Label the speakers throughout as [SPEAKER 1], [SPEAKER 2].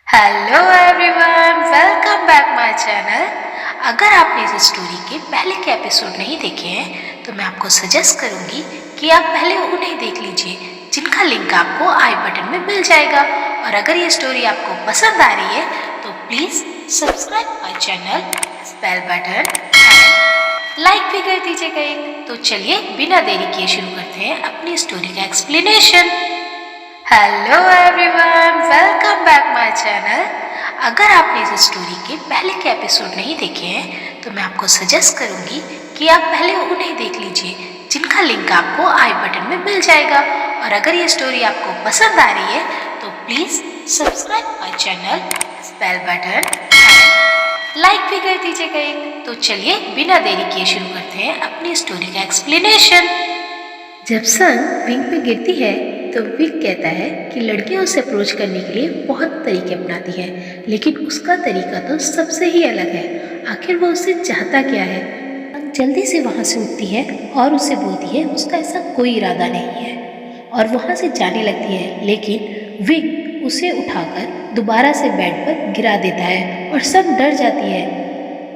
[SPEAKER 1] Hello everyone, welcome back my channel. अगर आपने इस स्टोरी के पहले के एपिसोड नहीं देखे हैं तो मैं आपको सजेस्ट करूंगी कि आप पहले उन्हें देख लीजिए, जिनका लिंक आपको आई बटन में मिल जाएगा। और अगर ये स्टोरी आपको पसंद आ रही है तो please subscribe my channel, bell button and like भी कर दीजिएगा एक। तो चलिए बिना देरी किए शुरू करते हैं अपनी स्टोरी का explanation. Hello everyone, welcome back my channel. अगर आपने इस स्टोरी के पहले के एपिसोड नहीं देखे हैं तो मैं आपको सजेस्ट करूंगी कि आप पहले उन्हें देख लीजिए, जिनका लिंक आपको आई बटन में मिल जाएगा। और अगर ये स्टोरी आपको पसंद आ रही है तो please subscribe my channel, bell button and like भी कर दीजिएगा एक। तो चलिए बिना देरी किए शुरू करते हैं अपनी स्टोरी का एक्सप्लेनेशन। जब सन विंग पे गिरती है तो विक कहता है कि लड़कियां उसे अप्रोच करने के लिए बहुत तरीके अपनाती है, लेकिन उसका तरीका तो सबसे ही अलग है। आखिर वो उससे चाहता क्या है? जल्दी से वहाँ से उठती है और उसे बोलती है उसका ऐसा कोई इरादा नहीं है, और वहाँ से जाने लगती है। लेकिन विक उसे उठाकर दोबारा से बेड पर गिरा देता है और सब डर जाती है।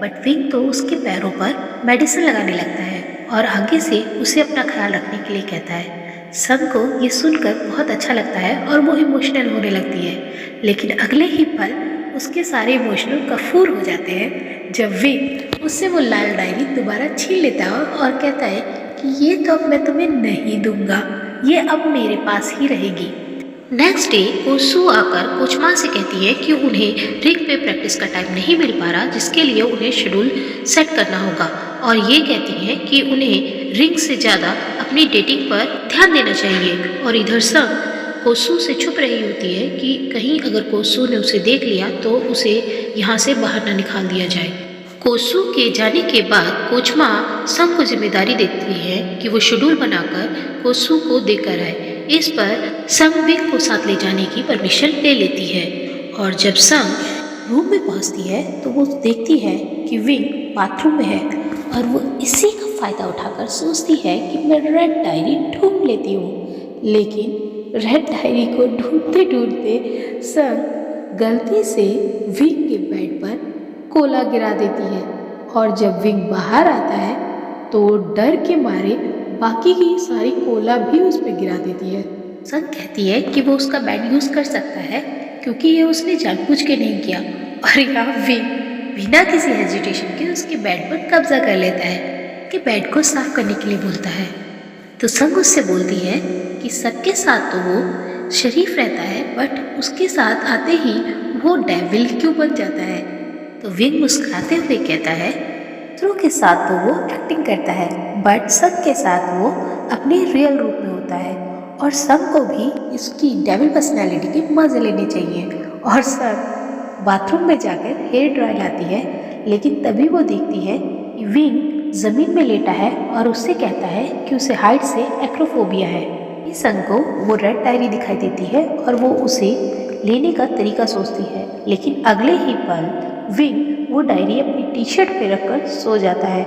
[SPEAKER 1] बट विक तो उसके पैरों पर मेडिसिन लगाने लगता है और आगे से उसे अपना ख्याल रखने के लिए कहता है। सन को ये सुनकर बहुत अच्छा लगता है और वो इमोशनल होने लगती है। लेकिन अगले ही पल उसके सारे इमोशनल कफूर हो जाते हैं जब विक उससे वो लाल डायरी दोबारा छीन लेता है और कहता है कि ये तो अब मैं तुम्हें नहीं दूंगा, ये अब मेरे पास ही रहेगी। नेक्स्ट डे कोसू आकर कोचमा से कहती है कि उन्हें रिंग पे प्रैक्टिस का टाइम नहीं मिल पा रहा, जिसके लिए उन्हें शेड्यूल सेट करना होगा। और ये कहती है कि उन्हें रिंग से ज़्यादा अपनी डेटिंग पर ध्यान देना चाहिए। और इधर संग कोसू से छुप रही होती है कि कहीं अगर कोसू ने उसे देख लिया तो उसे यहाँ से बाहर न निकाल दिया जाए। कोसू के जाने के बाद कोचमा संग को जिम्मेदारी देती है कि वो शेड्यूल बनाकर कोसू को देकर आए। इस पर संग विंग को साथ ले जाने की परमिशन ले लेती है। और जब संग रूम में पहुंचती है तो वो देखती है कि विंग बाथरूम में है, और वो इसी का फ़ायदा उठाकर सोचती है कि मैं रेड डायरी ढूंढ लेती हूँ। लेकिन रेड डायरी को ढूंढते ढूंढते संग गलती से विंग के बेड पर कोला गिरा देती है। और जब विंग बाहर आता है तो डर के मारे बाकी की सारी कोला भी उस पर गिरा देती है। संग कहती है कि वो उसका बेड यूज़ कर सकता है क्योंकि ये उसने जानबूझ के नहीं किया। और यहाँ विंग बिना किसी हेजिटेशन के उसके बेड पर कब्जा कर लेता है कि बेड को साफ करने के लिए बोलता है। तो संग उससे बोलती है कि सबके साथ तो वो शरीफ रहता है, बट उसके साथ आते ही वो डेविल क्यों बन जाता है? तो विंग मुस्कुराते हुए कहता है दूसरों के साथ तो वो एक्टिंग करता है, बट संग के साथ वो अपने रियल रूप में होता है। और संग को भी इसकी डेविल पर्सनैलिटी के मज़े लेने चाहिए। और संग बाथरूम में जाकर हेयर ड्राई लाती है, लेकिन तभी वो देखती है कि विंग ज़मीन में लेटा है और उससे कहता है कि उसे हाइट से एक्रोफोबिया है। इस संग को वो रेड डायरी दिखाई देती है और वो उसे लेने का तरीका सोचती है। लेकिन अगले ही पल विंग वो डायरी अपनी टी शर्ट पे रखकर सो जाता है।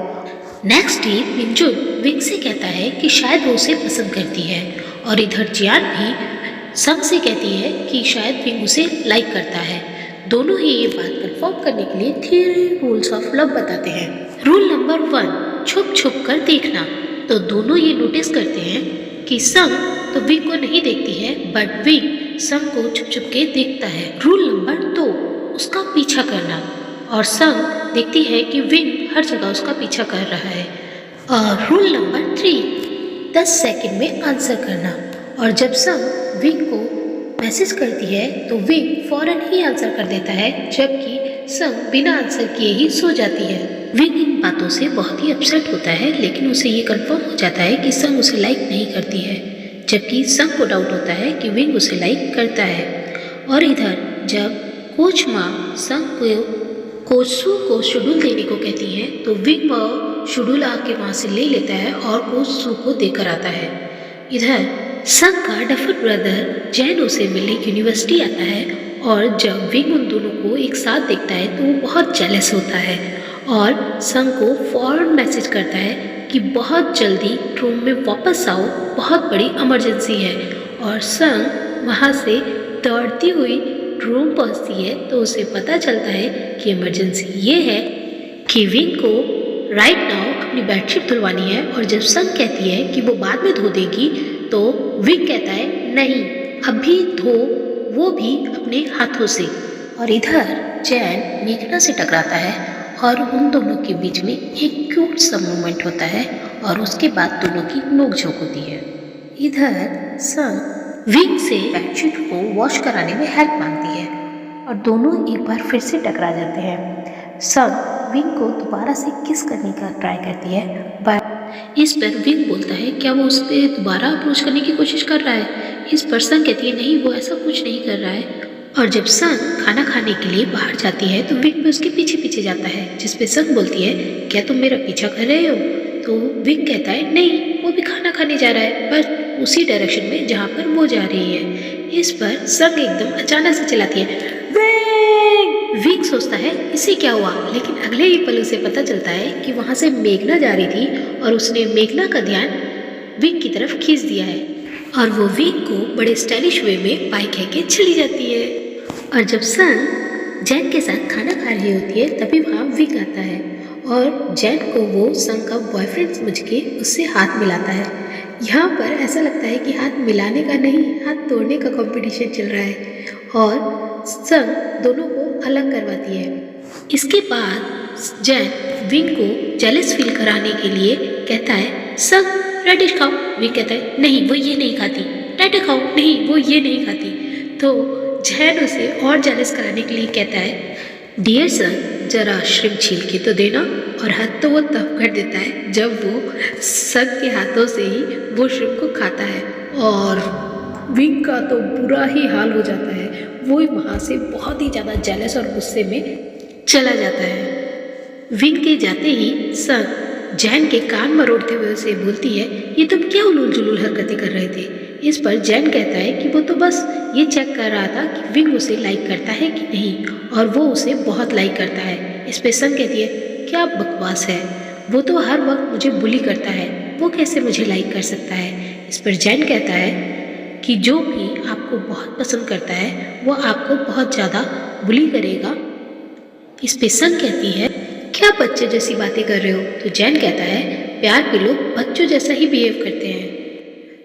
[SPEAKER 1] नेक्स्ट डे मिंजुन विंग से कहता है कि शायद वो उसे पसंद करती है। और इधर जियान भी संग से कहती है कि शायद विंग उसे लाइक करता है। दोनों ही ये बात कंफर्म करने के लिए 3 रूल्स ऑफ लव बताते हैं। रूल नंबर 1, छुप छुप कर देखना। तो दोनों ये नोटिस करते हैं कि संग तो विंग को नहीं देखती है, बट विंग संग को छुप छुप के देखता है। रूल नंबर 2, उसका पीछा करना। और संग देखती है कि विंग हर जगह उसका पीछा कर रहा है। और रूल नंबर 3, 10 सेकंड में आंसर करना। और जब संग विंग को मैसेज करती है तो विंग फौरन ही आंसर कर देता है, जबकि संग बिना आंसर किए ही सो जाती है। विंग इन बातों से बहुत ही अपसेट होता है, लेकिन उसे ये कंफर्म हो जाता है कि संग उसे लाइक नहीं करती है, जबकि संग को डाउट होता है कि विंग उसे लाइक करता है। और इधर जब कोचमा संग को कोसू को शेड्यूल देने को कहती है तो विंग वो शेड्यूल आके वहाँ से ले लेता है और कोसू को देकर आता है। इधर संग का डफर ब्रदर जैन उसे मिलने यूनिवर्सिटी आता है, और जब विंग उन दोनों को एक साथ देखता है तो वो बहुत जेलस होता है और संग को फौरन मैसेज करता है कि बहुत जल्दी रूम में वापस आओ, बहुत बड़ी इमरजेंसी है। और संग वहाँ से दौड़ती हुई रूम पहुंचती है तो उसे पता चलता है कि इमरजेंसी ये है कि विंग को राइट नाउ अपनी बेडशीट धुलवानी है। और जब संग कहती है कि वो बाद में धो देगी तो विंग कहता है नहीं, अभी धो, वो भी अपने हाथों से। और इधर जैन मेघना से टकराता है और उन दोनों के बीच में एक क्यूट सा मोमेंट होता है और उसके बाद दोनों की नोकझोंक होती है। इधर संग विंग से बेडशीट को वॉश कराने में हेल्प मांगती है और दोनों एक बार फिर से टकरा जाते हैं। संग विंग को दोबारा से किस करने का ट्राई करती है, बट इस पर विंग बोलता है क्या वो उस पर दोबारा अप्रोच करने की कोशिश कर रहा है। इस पर संग कहती है नहीं, वो ऐसा कुछ नहीं कर रहा है। और जब संग खाना खाने के लिए बाहर जाती है तो विंग भी उसके पीछे पीछे जाता है, जिस पे संग बोलती है क्या तुम मेरा पीछा कर रहे हो। तो विंग कहता है नहीं, वो भी खाना खाने जा रहा है, बस उसी डायरेक्शन में जहाँ पर वो जा रही है। इस पर संग एकदम अचानक से चिल्लाती है विंग। विंग सोचता है इसे क्या हुआ, लेकिन अगले ही पल उसे पता चलता है कि वहाँ से मेघना जा रही थी और उसने मेघना का ध्यान विंग की तरफ खींच दिया है और वो विंग को बड़े स्टाइलिश वे में बाय कह के चली जाती है। और जब संग जैन के साथ खाना खा रही होती है तभी वहाँ विंग आता है और जैन को वो संग का बॉयफ्रेंड समझ के उससे हाथ मिलाता है। यहाँ पर ऐसा लगता है कि हाथ मिलाने का नहीं, हाथ तोड़ने का कंपटीशन चल रहा है और संग दोनों को अलग करवाती है। इसके बाद जैन विंग को जेलस फील कराने के लिए कहता है संग रेडिश खाओ। विंग कहता है नहीं, वो ये नहीं खाती। टैटो खाओ, नहीं, वो ये नहीं खाती। तो जैन उसे और जेलस कराने के लिए कहता है डियर संग जरा श्रिम्प छील के तो देना। और हद तो वो तब कर देता है जब वो संग के हाथों से ही वो श्रिम्प को खाता है और विंग का तो बुरा ही हाल हो जाता है। वो वहाँ से बहुत ही ज़्यादा जेलस और गुस्से में चला जाता है। विंग के जाते ही संग जैन के कान मरोड़ते हुए उसे बोलती है ये तुम क्या उलूल जुलूल हरकतें कर रहे थे। इस पर जैन कहता है कि वो तो बस ये चेक कर रहा था कि विंग उसे लाइक करता है कि नहीं, और वो उसे बहुत लाइक करता है। इस पर संग कहती है क्या बकवास है, वो तो हर वक्त मुझे बुली करता है, वो कैसे मुझे लाइक कर सकता है। इस पर जैन कहता है कि जो भी आपको बहुत पसंद करता है वो आपको बहुत ज़्यादा बुली करेगा। इस पे संग कहती है क्या बच्चे जैसी बातें कर रहे हो। तो जैन कहता है प्यार के लोग बच्चों जैसा ही बिहेव करते हैं।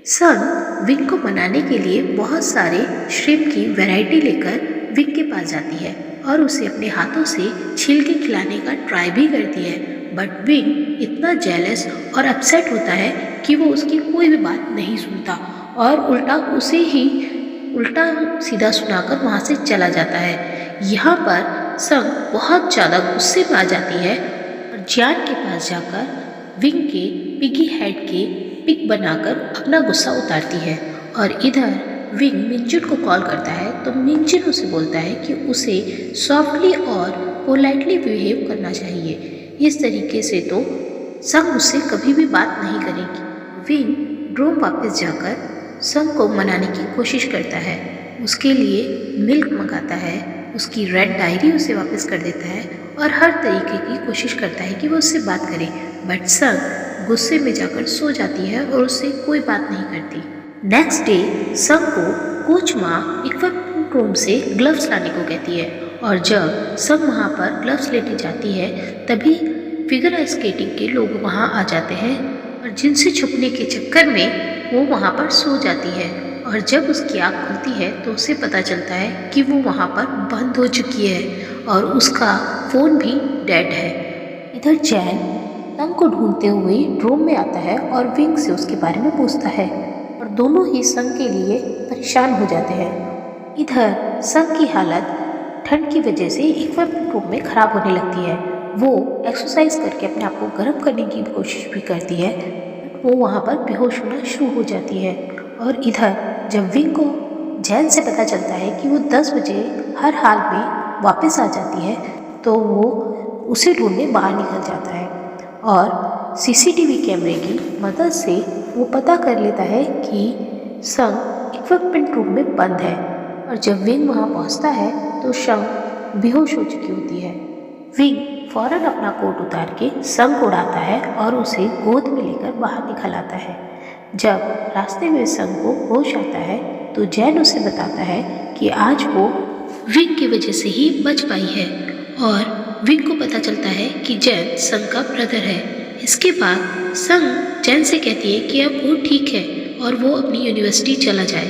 [SPEAKER 1] संग विंग को मनाने के लिए बहुत सारे श्रिम्प की वैरायटी लेकर विंग के पास जाती है और उसे अपने हाथों से छील के खिलाने का ट्राई भी करती है, बट विंग इतना जेलस और अपसेट होता है कि वो उसकी कोई भी बात नहीं सुनता और उल्टा उसे ही उल्टा सीधा सुनाकर वहाँ से चला जाता है। यहाँ पर संग बहुत ज़्यादा गुस्से में आ जाती है और जैन के पास जाकर विंग के पिगी हेड के पिक बनाकर अपना गुस्सा उतारती है। और इधर विंग मिंजुन को कॉल करता है तो मिंजुन उसे बोलता है कि उसे सॉफ्टली और पोलाइटली बिहेव करना चाहिए, इस तरीके से तो संग उससे कभी भी बात नहीं करेगी। विंग रूम वापस जाकर संग को मनाने की कोशिश करता है, उसके लिए मिल्क मंगाता है, उसकी रेड डायरी उसे वापस कर देता है और हर तरीके की कोशिश करता है कि वो उससे बात करे, बट संग गुस्से में जाकर सो जाती है और उससे कोई बात नहीं करती। नेक्स्ट डे संग को कोच माँ इक्विपमेंट रूम से ग्लव्स लाने को कहती है और जब संग वहाँ पर ग्लव्स लेने जाती है तभी फिगर स्केटिंग के लोग वहाँ आ जाते हैं और जिनसे छुपने के चक्कर में वो वहाँ पर सो जाती है। और जब उसकी आँख खुलती है तो उसे पता चलता है कि वो वहाँ पर बंद हो चुकी है और उसका फ़ोन भी डेड है। इधर जैन संग को ढूंढते हुए रूम में आता है और विंग से उसके बारे में पूछता है और दोनों ही संग के लिए परेशान हो जाते हैं। इधर संग की हालत ठंड की वजह से इक्विपमेंट रूम में ख़राब होने लगती है। वो एक्सरसाइज करके अपने आप को गर्म करने की कोशिश भी करती है, वो वहाँ पर बेहोश होना शुरू हो जाती है। और इधर जब विंग को जैन से पता चलता है कि वो 10 बजे हर हाल में वापस आ जाती है तो वो उसे ढूंढने बाहर निकल जाता है और सीसीटीवी कैमरे की मदद से वो पता कर लेता है कि संग इक्विपमेंट रूम में बंद है। और जब विंग वहाँ पहुँचता है तो संग बेहोश हो चुकी होती है। विंग फौरन अपना कोट उतार के संग को उड़ाता है और उसे गोद में लेकर बाहर निकल आता है। जब रास्ते में संग को होश आता है तो जैन उसे बताता है कि आज वो विंग की वजह से ही बच पाई है। और विंग को पता चलता है कि जैन संग का ब्रदर है। इसके बाद संग जैन से कहती है कि अब वो ठीक है और वो अपनी यूनिवर्सिटी चला जाए।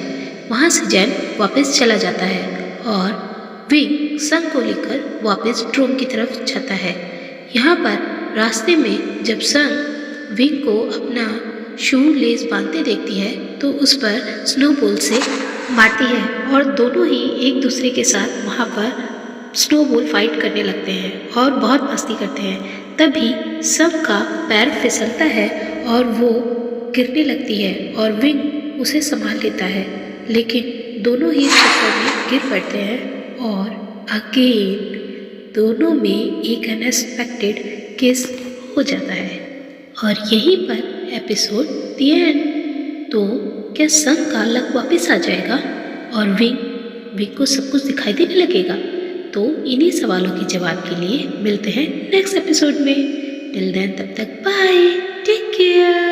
[SPEAKER 1] वहाँ से जैन वापस चला जाता है और विंग संग को लेकर वापस ड्रोम की तरफ जाता है। यहाँ पर रास्ते में जब संग विंग को अपना शू लेस बांधते देखती है तो उस पर स्नोबॉल से मारती है और दोनों ही एक दूसरे के साथ वहाँ पर स्नोबॉल फाइट करने लगते हैं और बहुत मस्ती करते हैं। तभी संग का पैर फिसलता है और वो गिरने लगती है और विंग उसे संभाल लेता है, लेकिन दोनों ही चक्कर में गिर पड़ते हैं और अगेन दोनों में एक अनएक्सपेक्टेड किस हो जाता है। और यहीं पर एपिसोड द एंड। तो क्या संग का लक वापस आ जाएगा और विंग को सब कुछ दिखाई देने लगेगा? तो इन्हीं सवालों के जवाब के लिए मिलते हैं नेक्स्ट एपिसोड में। टिल देन, तब तक बाय, टेक केयर।